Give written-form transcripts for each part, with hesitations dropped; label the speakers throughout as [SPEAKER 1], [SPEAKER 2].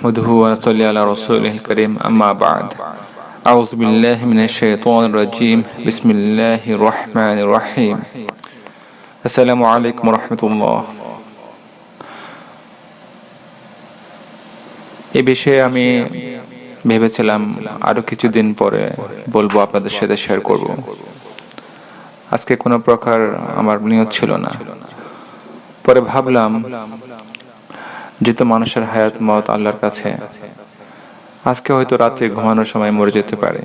[SPEAKER 1] نحمده ونصلي على رسوله الكريم أما بعد أعوذ بالله من الشيطان الرجيم بسم الله الرحمن الرحيم السلام عليكم ورحمة الله এই বিষয়ে আমি ভেবেছিলাম আরো কিছুদিন পরে বলবো, আপনাদের সাথে শেয়ার করব। আজকে কোনো প্রকার আমার নিয়ত ছিল না। পরে ভাবলাম যেহেতু মানুষের হায়াত মত আল্লাহর কাছে, আজকে হয়তো রাতে ঘুমানোর সময় মরে যেতে পারে,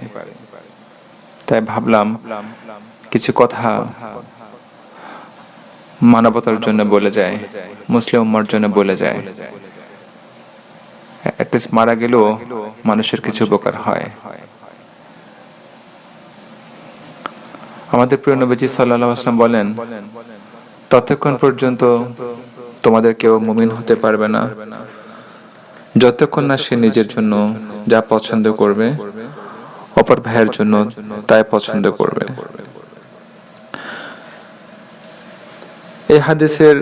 [SPEAKER 1] তাই ভাবলাম কিছু কথা মানবতার জন্য বলে যায়, মুসলিম উম্মার জন্য বলে যায়। অ্যাটলিস্ট মারা গেলেও মানুষের কিছু উপকার হয়। আমাদের প্রিয় নবীজি সাল্লাল্লাহু আলাইহি ওয়াসাল্লাম বলেন, ততক্ষণ পর্যন্ত তোমাদের কেউ মুমিন হতে পারবে না যতক্ষণ না সে নিজের জন্য যা পছন্দ করবে অপর ভাইয়ের জন্য তাই পছন্দ করবে। এই হাদিসের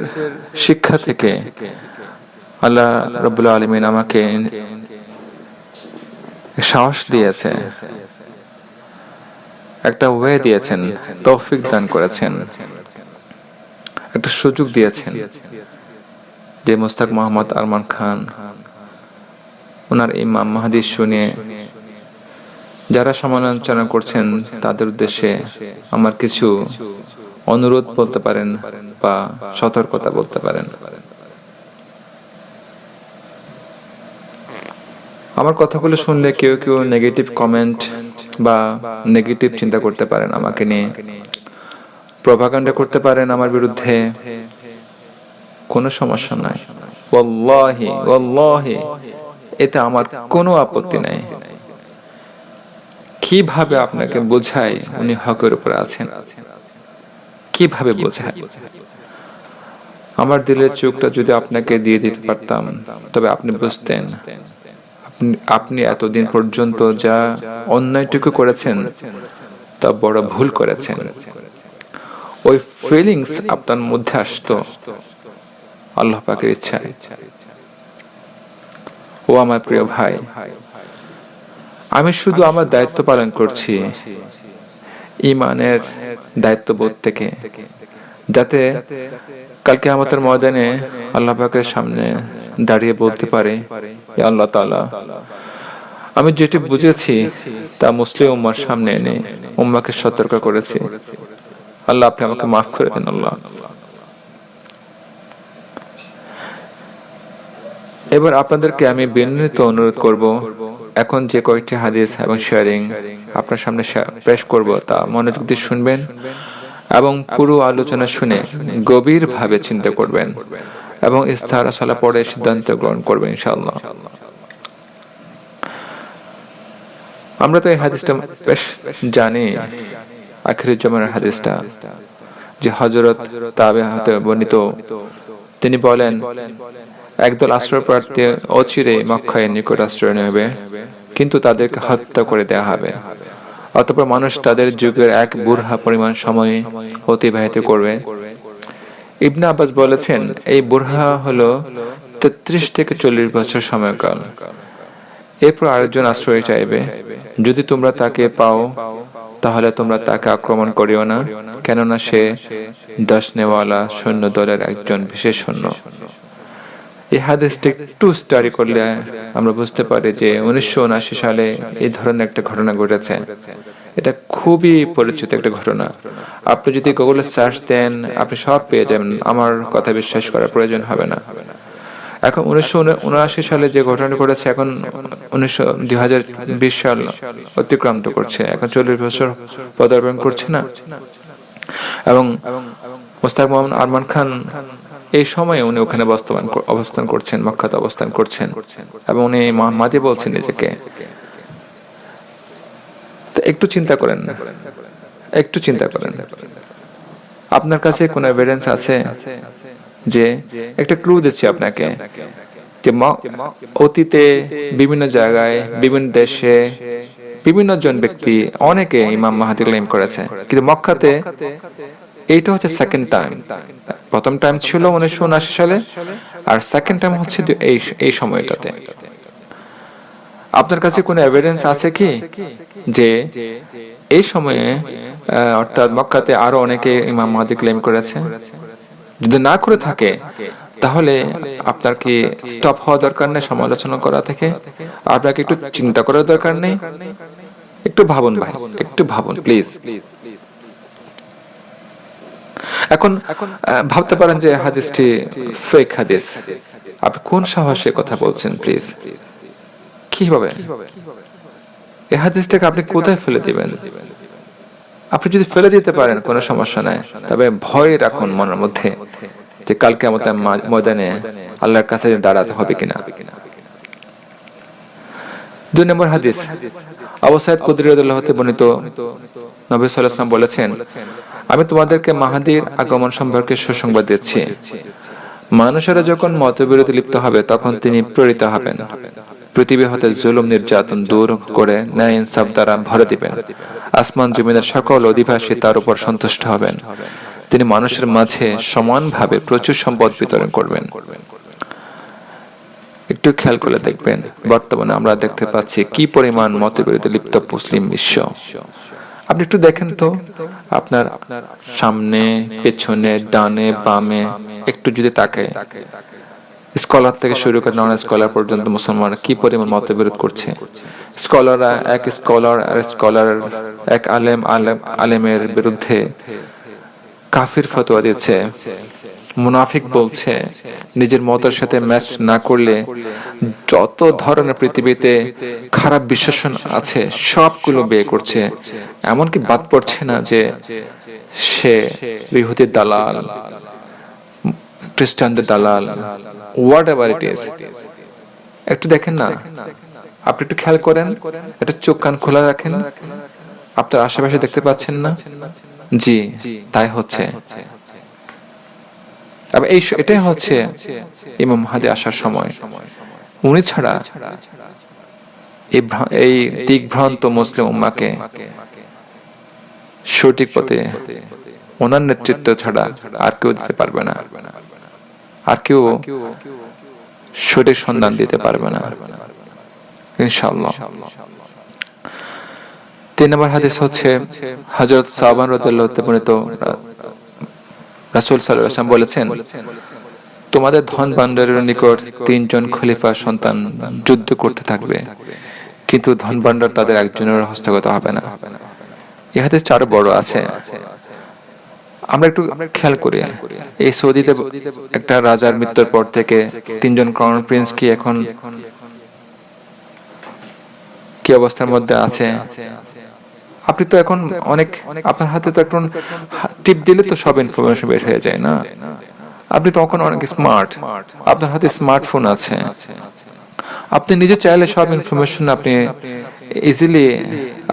[SPEAKER 1] শিক্ষা থেকে আল্লাহ রাব্বুল আলামিন আমাকে সাহস দিয়েছে, একটা ওয়ে দিয়েছেন, তৌফিক দান করেছেন, একটা সুযোগ দিয়েছেন যে মুস্তাক মোহাম্মদ আরমান খান ওনার ইমাম হাদিস শুনে যারা সমালোচনা করছেন তাদের উদ্দেশ্যে আমার কিছু অনুরোধ বলতে পারেন বা সতর্কতা বলতে পারেন। আমার কথাগুলো শুনলে কেউ কেউ নেগেটিভ কমেন্ট বা নেগেটিভ চিন্তা করতে পারেন, আমাকে নিয়ে প্রোপাগান্ডা করতে পারেন আমার বিরুদ্ধে, কোনো সমস্যা নাই। ওয়াল্লাহি ওয়াল্লাহি এতে আমার কোনো আপত্তি নাই। কিভাবে আপনাকে বোঝায় উনি হকের উপরে আছেন, কিভাবে বোঝায়? আমার দিলের চোখটা যদি আপনাকে দিয়ে দিতে পারতাম তবে আপনি বুঝতেন আপনি এতদিন পর্যন্ত যা অন্যায়টুকু করেছেন তা বড় ভুল করেছেন। ওই ফিলিংস আপনার মধ্যে আসতো আল্লাহ পাকের ইচ্ছায়। ও আমার প্রিয় ভাই, আমি শুধু আমার দায়িত্ব পালন করছি ঈমানের দায়িত্ববোধ থেকে, যাতে কালকে আমাদের ময়দানে আল্লাহ পাকের সামনে দাঁড়িয়ে বলতে পারে, ইয়া আল্লাহ তাআলা, আমি যেটি বুঝেছি তা মুসলিম উম্মার সামনে এনে উম্মাকে সতর্ক করেছি। আল্লাহ আপনি আমাকে মাফ করে দেন। আল্লাহ, এবার আপনাদেরকে আমি বিনীত অনুরোধ করব, এখন যে কয়েকটি হাদিস এবং শেয়ারিং আপনার সামনে পেশ করব তা মনোযোগ দিয়ে শুনবেন এবং পুরো আলোচনা শুনে গভীর ভাবে চিন্তা করবেন এবং ইস্তিখারা সালাহ পড়ে সিদ্ধান্ত গ্রহণ করবেন ইনশাআল্লাহ। আমরা তো এই হাদিসটা বেশ জানি, আখিরুজ্জামানের হাদিসটা, যে হযরত তাবে হতে বর্ণিত। তিনি বলেন, একদল আশ্রয়প্রার্থী অচিরে মক্কায় নিকট আশ্রয় নেবে, কিন্তু তাদেরকে হত্যা করে দেয়া হবে। অতঃপর মানুষ তাদের যুগের এক বুরহা পরিমাণ সময় অতিবাহিত করবে। ইবনে আব্বাস বলেছেন, এই বুরহা হলো 33 থেকে 40 বছর সময়কাল। এরপর আরেকজন আশ্রয় চাইবে। যদি তোমরা তাকে পাও তাহলে তোমরা তাকে আক্রমণ করিও না, কেননা সে দশনেওয়ালা সৈন্য দলের একজন বিশেষ সৈন্য। এই হাদিসটি একটু স্টাডি করলে আমরা বুঝতে পারি যে 1979 সালে এই ধরনের একটা ঘটনা ঘটেছে। এটা খুবই পরিচিত একটা ঘটনা। আপনি যদি গুগলে সার্চ দেন আপনি সব পেয়ে যাবেন, আমার কথা বিশ্বাস করার প্রয়োজন হবে না। এখন 1979 সালে যে ঘটনা ঘটেছে, এখন 2020 সাল অতিক্রান্ত করছে, এখন 40 বছর পদার্পণ করছে না। এবং মুস্তাক মোহাম্মদ আরমান খান এই সময়ে উনি ওখানে অবস্থান করছেন, মক্কাতে অবস্থান করছেন এবং উনি মুহাম্মাদি বলছেন নিজেকে। একটু চিন্তা করেন, একটু চিন্তা করেন, আপনার কাছে কোনো এভিডেন্স আছে? যে একটা ক্লু দিচ্ছি আপনাকে, যে অতীতে বিভিন্ন জায়গায় বিভিন্ন দেশে বিভিন্ন জন ব্যক্তি অনেকে ইমাম মাহদী ক্লেম করেছে, কিন্তু মক্কাতে এইটা হচ্ছে সেকেন্ড টাইম। প্রথম টাইম ছিল 1979 সালে, আর সেকেন্ড টাইম হচ্ছে এই সময়টাতে। আপনার কাছে কোনো এভিডেন্স আছে কি যে এই সময়ে অর্থাৎ মক্কাতে আরো অনেকে ইমাম মাহদী ক্লেম করেছে? যদি না করে থাকে তাহলে আপনার কি স্টপ হওয়া দরকার নেই সমালোচনা করা থেকে? আপনাকে একটু চিন্তা করার দরকার নেই? একটু ভাবুন ভাই, একটু ভাবুন প্লিজ। এখন ভাবতে পারেন যে হাদিসটি ফেক হাদিস। আপনি কোন সাহসে কথা বলছেন? প্লিজ কিভাবে এই হাদিসটাকে আপনি কোথায় ফেলে দিবেন? আপনি যদি ফেলে দিতে পারেন কোনো সমস্যা নাই, তবে ভয় রাখুন মনের মধ্যে যে কালকে আমাদের ময়দানে আল্লাহর কাছে দাঁড়াতে হবে কিনা। 2 নম্বর হাদিস, আবু সাঈদ খুদরী রাদিয়াল্লাহু হতে বর্ণিত, নবী সাল্লাল্লাহু আলাইহি ওয়াসাল্লাম বলেছেন, আমি তোমাদেরকে মাহদীর আগমন সম্পর্কে সুসংবাদ দিচ্ছি। মানুষেরা যখন মতবিরোধে লিপ্ত হবে তখন তিনি প্রেরিত হবেন। পৃথিবী হতে জুলুম নির্যাতন দূর করে ন্যায় ইনসাফ দ্বারা ভরে দিবেন। আসমান জমিনের সকল অধিবাসী তার উপর সন্তুষ্ট হবেন। তিনি মানুষের মাঝে সমানভাবে প্রচুর সম্পদ বিতরণ করবেন। একটু খেয়াল করে দেখবেন, বর্তমানে আমরা দেখতে পাচ্ছি কি পরিমাণ মতবিরোধে লিপ্ত মুসলিম বিশ্ব। আপনি একটু দেখেন তো, আপনার সামনে, পেছনে, ডানে, বামে একটু যদি তাকে, স্কলার থেকে শুরু করে নন স্কলার পর্যন্ত মুসলমানরা কি পরিমাণ মতবিরোধ করছে। স্কলাররা এক স্কলার আর স্কলার এক আলেমের বিরুদ্ধে কাফির ফতোয়া দিচ্ছে, মুনাফিক বলছে, নিজের মতের সাথে ম্যাচ না করলে যত ধরনের পৃথিবীতে খারাপ বিশ্বাসন আছে সবগুলো বিয়ে করছে। এমনকি বাদ পড়ছে না যে সে ইহুদির দালাল, খ্রিস্টানদের দালাল, হোয়াট এভার ইট ইজ। একটু দেখেন না, আপনি একটু খেয়াল করেন, একটু চোখ কান খোলা রাখেন, আপনার আশেপাশে দেখতে পাচ্ছেন না? জি, তাই হচ্ছে। এটাই হচ্ছে ইমাম মাহদী আসার সময়। উনি ছাড়া এই দিকভ্রান্ত মুসলিম উম্মাহকে সঠিক পথে ওনার নেতৃত্ব ছাড়া আর কেউ দিতে পারবে না, আর কেউ সঠিক সন্ধান দিতে পারবে না ইনশাআল্লাহ। 3 নম্বর হাদিস হচ্ছে হযরত সাওবান রাদিয়াল্লাহু তাআলা বর্ণিত, রাসূল সাল্লাল্লাহু আলাইহি ওয়াসাল্লাম বলেছেন, তোমাদের ধন ভাণ্ডারের নিকট 3 জন খলিফা সন্তান যুদ্ধ করতে থাকবে, কিন্তু ধন ভাণ্ডার তাদের একজনের হস্তগত হবে না। এই হাদিস 4 বড় আছে। আমরা একটু খেয়াল করি, এই সৌদিতে একটা রাজার মৃত্যুর পর থেকে 3 জন ক্রাউন প্রিন্স কি এখন কি অবস্থার মধ্যে আছে? আপনি তো এখন অনেক, আপনার হাতে তো এখন টিপ দিলে তো সব ইনফরমেশন বের হয়ে যায় না? আপনি তো এখন অনেক স্মার্ট, আপনার হাতে স্মার্টফোন আছে, আপনি নিজে চাইলে সব ইনফরমেশন আপনি ইজিলি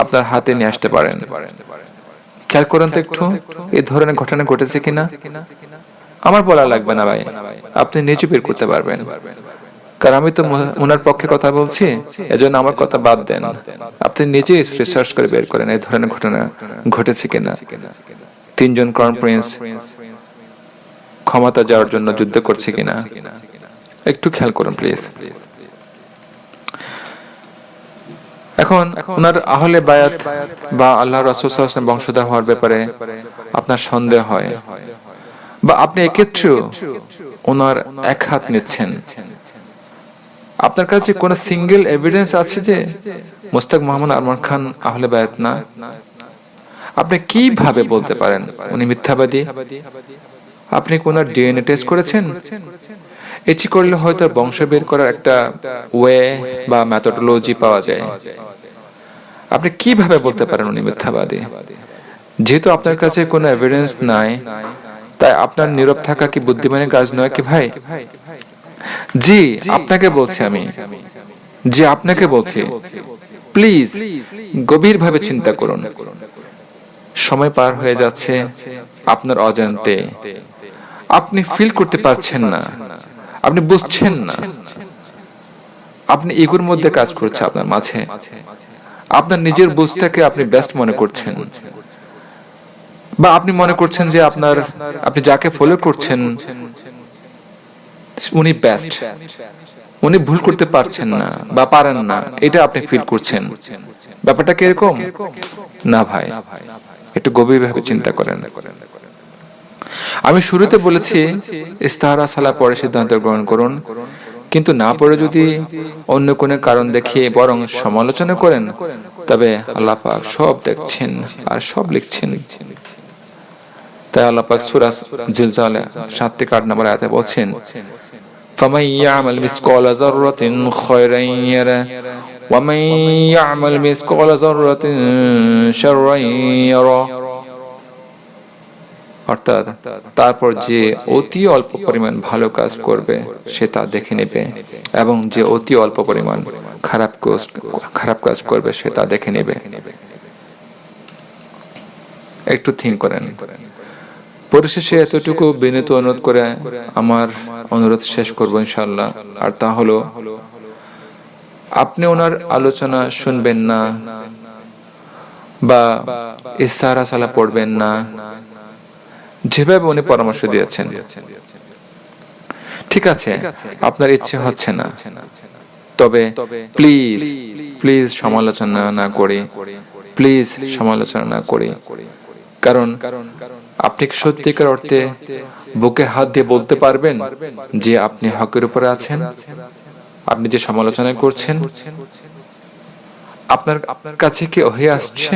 [SPEAKER 1] আপনার হাতে নিয়ে আসতে পারেন। খেয়াল করেন তো একটু, এই ধরনের ঘটনা ঘটেছে কিনা? আমার বলা লাগবে না ভাই, আপনি নিজে বের করতে পারবেন, কারণ আমি তো ওনার পক্ষে কথা বলছি, এজন্য আমার কথা বাদ দেন, আপনি নিজে রিসার্চ করে বের করেন এই ধরনের ঘটনা ঘটেছে কিনা। 3 জন ক্রাউন প্রিন্স ক্ষমতা যাওয়ার জন্য যুদ্ধ করছে কিনা, একটু খেয়াল করুন প্লিজ। এখন ওনার আহলে বায়াত বা আল্লাহ রাসূল সাল্লাল্লাহু আলাইহি ওয়াসাল্লাম বংশধর হওয়ার ব্যাপারে আপনার সন্দেহ হয়, বা আপনি এক্ষেত্রেও ওনার এক হাত নিচ্ছেন, আপনার কাছে কোন সিঙ্গেল এভিডেন্স আছে যে মুস্তাক মোহাম্মদ আরমান খান আহলে বায়াত না? আপনি কিভাবে বলতে পারেন উনি মিথ্যাবাদী? আপনি কোন ডিএনএ টেস্ট করেছেন? এটি করলে হয়তো বংশ বের করার একটা ওয়ে বা মেথডোলজি পাওয়া যায়। আপনি কিভাবে বলতে পারেন উনি মিথ্যাবাদী? যেহেতু আপনার কাছে কোনো এভিডেন্স নাই, তাই আপনার নীরব থাকা কি বুদ্ধিমানের কাজ নয় কি ভাই? জি আপনাকে বলছি, আমি জি আপনাকে বলছি, প্লিজ গভীরভাবে চিন্তা করুন। সময় পার হয়ে যাচ্ছে আপনার অজান্তে, আপনি ফিল করতে পারছেন না, আপনি বুঝছেন না, আপনি ইগোর মধ্যে কাজ করছে আপনার মাঝে, আপনার নিজের বুঝটাকে আপনি বেস্ট মনে করছেন, বা আপনি মনে করছেন যে আপনি যাকে ফলো করছেন উনি বেস্ট, উনি ভুল করতে পারছেন না বা পারেন না, এটা আপনি ফিল করছেন। ব্যাপারটা কিরকম? না ভাই, একটু গভীরভাবে চিন্তা করেন। আমি শুরুতে বলেছি ইস্তাহারা সালাহ পরে সিদ্ধান্ত গ্রহণ করুন, কিন্তু না পড়ে যদি অন্য কোনো কারণ দেখিয়ে বরং সমালোচনা করেন, তবে আল্লাহ পাক সব দেখছেন আর সব লিখছেন। তাই আল্লাহ পাক সূরা জিলজালে 7 থেকে 8 নম্বর আয়াতে বলছেন, فَمَن يَعْمَلْ مِثْقَالَ ذَرَّةٍ خَيْرًا يَرَهُ وَمَن يَعْمَلْ مِثْقَالَ ذَرَّةٍ شَرًّا يَرَهُ। অর্থাৎ তারপর যে অতি অল্প পরিমাণ ভালো কাজ করবে সে তা দেখে নেবে, এবং যে অতি অল্প পরিমাণ খারাপ কাজ করবে সে তা দেখে নেবে। একটু থিঙ্ক করেন। পরিশেষে এতটুকু বিনীত অনুরোধ করে আমার অনুরোধ শেষ করব ইনশাআল্লাহ, আর তা হলো আপনি ওনার আলোচনা শুনবেন না বা ইস্তাহারা সালাহ পড়বেন না, যেভাবে উনি পরামর্শ দিয়েছেন। ঠিক আছে, আপনার ইচ্ছে হচ্ছে না, তবে প্লিজ প্লিজ সমালোচনা না করে, প্লিজ সমালোচনা না করে। কারণ আপনি সত্যিকার অর্থে বুকে হাত দিয়ে বলতে পারবেন যে আপনি হকের উপরে আছেন? আপনি যে সমালোচনা করছেন, আপনার কাছে কি ওহী আসছে,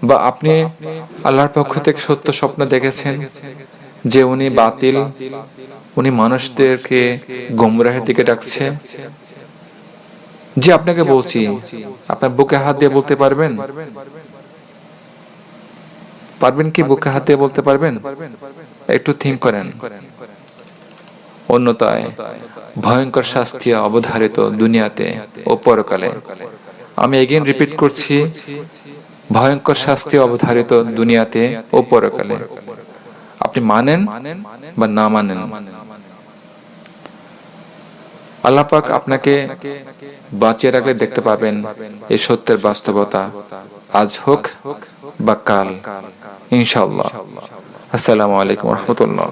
[SPEAKER 1] বা আপনি আল্লাহর পক্ষ থেকে সত্য স্বপ্ন দেখেছেন যে উনি বাতিল, উনি মানুষদেরকে গোমরাহের দিকে ডাকছে? যে আপনাকে বলছি, আপনার বুকে হাত দিয়ে বলতে পারবেন? পারবেন কি বুকে হাত দিয়ে বলতে পারবেন? একটু থিঙ্ক করেন। অন্যথায় ভয়ঙ্কর শাস্তি অবধারিত দুনিয়াতে ও পরকালে। আমি এগেইন রিপিট করছি, ভয়ঙ্কর শাস্তি অবধারিত দুনিয়াতে ও পরকালে। আপনি মানেন বা না মানেন, আল্লাহ পাক আপনাকে বাঁচিয়ে রাখলে দেখতে পাবেন এই সত্যের বাস্তবতা, আজ হোক বা কাল, ইনশাআল্লাহ। আসসালামু আলাইকুম ওয়া রাহমাতুল্লাহ।